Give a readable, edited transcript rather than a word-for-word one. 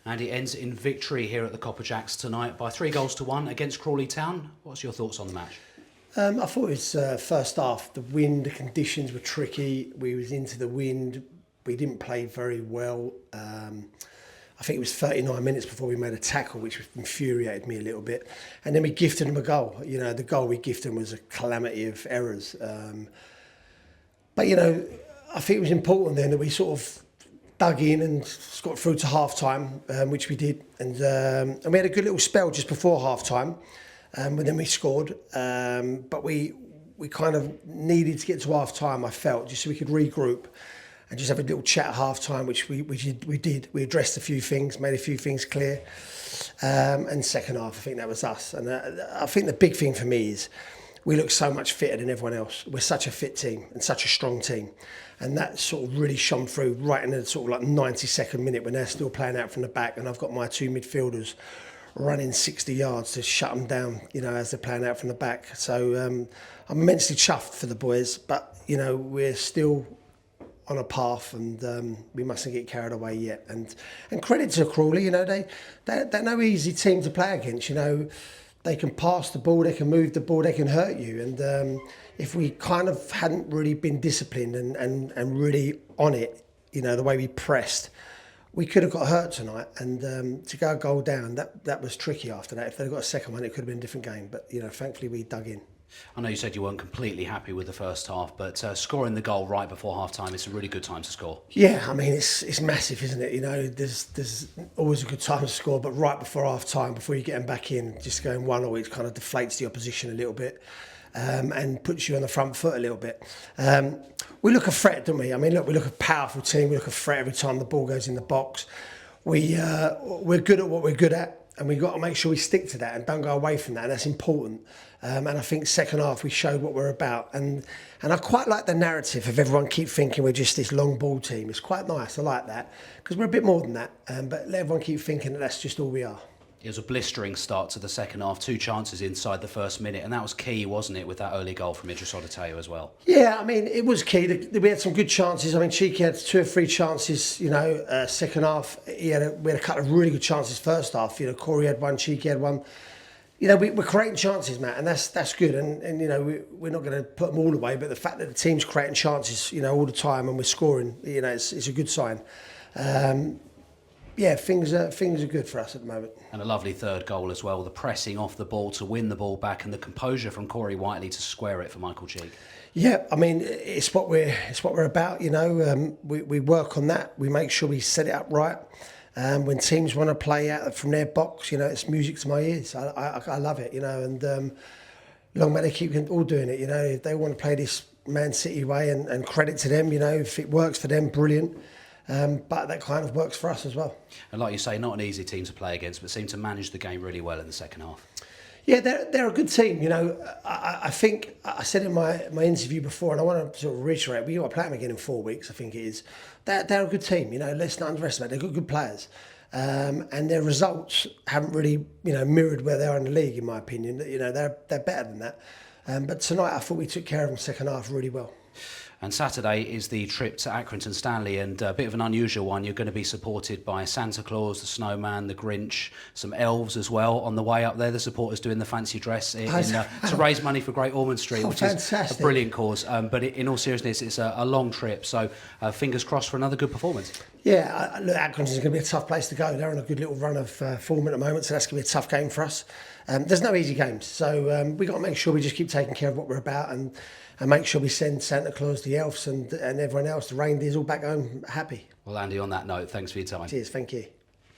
And it ends in victory here at the Copperjacks tonight by 3-1 against Crawley Town. What's your thoughts on the match? I thought it was first half, the wind, the conditions were tricky. We was into the wind. We didn't play very well. I think it was 39 minutes before we made a tackle, which infuriated me a little bit. And then we gifted them a goal. You know, the goal we gifted them was a calamity of errors. But, you know, I think it was important then that we sort of dug in and got through to half-time, which we did. And we had a good little spell just before half-time, and then we scored. But we kind of needed to get to half-time, I felt, just so we could regroup and just have a little chat at half-time, which we did. We addressed a few things, made a few things clear. And second half, I think that was us. And I think the big thing for me is we look so much fitter than everyone else. We're such a fit team and such a strong team. And that sort of really shone through right in the sort of like 92nd minute when they're still playing out from the back. And I've got my two midfielders running 60 yards to shut them down, you know, as they're playing out from the back. So I'm immensely chuffed for the boys. But, you know, we're still on a path, and we mustn't get carried away yet. And credit to Crawley, you know, they're no easy team to play against. You know, they can pass the ball, they can move the ball, they can hurt you. And if we kind of hadn't really been disciplined and really on it, you know, the way we pressed, we could have got hurt tonight. And to go a goal down, that was tricky after that. If they'd got a second one, it could have been a different game. But, you know, thankfully we dug in. I know you said you weren't completely happy with the first half, but scoring the goal right before half-time, it's a really good time to score. Yeah, I mean, it's massive, isn't it? You know, there's always a good time to score, but right before half-time, before you get them back in, just going 1-0, it kind of deflates the opposition a little bit and puts you on the front foot a little bit. We look a threat, don't we? I mean, look, we look a powerful team. We look a threat every time the ball goes in the box. We're good at what we're good at. And we've got to make sure we stick to that and don't go away from that. And that's important. And I think second half we showed what we're about. And I quite like the narrative of everyone keep thinking we're just this long ball team. It's quite nice. I like that because we're a bit more than that. But let everyone keep thinking that that's just all we are. It was a blistering start to the second half, 2 chances inside the first minute, and that was key, wasn't it, with that early goal from Idris Odateo as well? Yeah, I mean, it was key. We had some good chances. I mean, Cheeky had 2 or 3 chances, you know, second half. We had a couple of really good chances first half. You know, Corey had one, Cheeky had one. You know, we're creating chances, Matt, and that's good. And you know, we're not going to put them all away, but the fact that the team's creating chances, you know, all the time and we're scoring, you know, it's a good sign. Yeah, things are good for us at the moment. And a lovely third goal as well. The pressing off the ball to win the ball back, and the composure from Corey Whiteley to square it for Michael Cheek. Yeah, I mean, it's what we're about. You know, we work on that. We make sure we set it up right. When teams want to play out from their box, you know, it's music to my ears. I love it. You know, and long may they keep all doing it. You know, if they want to play this Man City way, and credit to them. You know, if it works for them, brilliant. But that kind of works for us as well. And like you say, not an easy team to play against, but seem to manage the game really well in the second half. Yeah, they're a good team. You know, I think I said in my interview before, and I want to sort of reiterate, we've got to play them again in 4 weeks, I think it is. They're a good team, you know, let's not underestimate. They're good players. And their results haven't really, you know, mirrored where they are in the league, in my opinion. You know, they're better than that. But tonight I thought we took care of them second half really well. And Saturday is the trip to Accrington Stanley, and a bit of an unusual one. You're going to be supported by Santa Claus, the Snowman, the Grinch, some elves as well on the way up there. The supporters doing the fancy dress to raise money for Great Ormond Street, which fantastic. Is a brilliant cause. But in all seriousness, it's a long trip, so fingers crossed for another good performance. Yeah, look, Accrington's going to be a tough place to go. They're on a good little run of form at the moment, so that's going to be a tough game for us. There's no easy games, so we've got to make sure we just keep taking care of what we're about and make sure we send Santa Claus, the elves and everyone else, the reindeers, all back home happy. Well, Andy, on that note, thanks for your time. Cheers, thank you.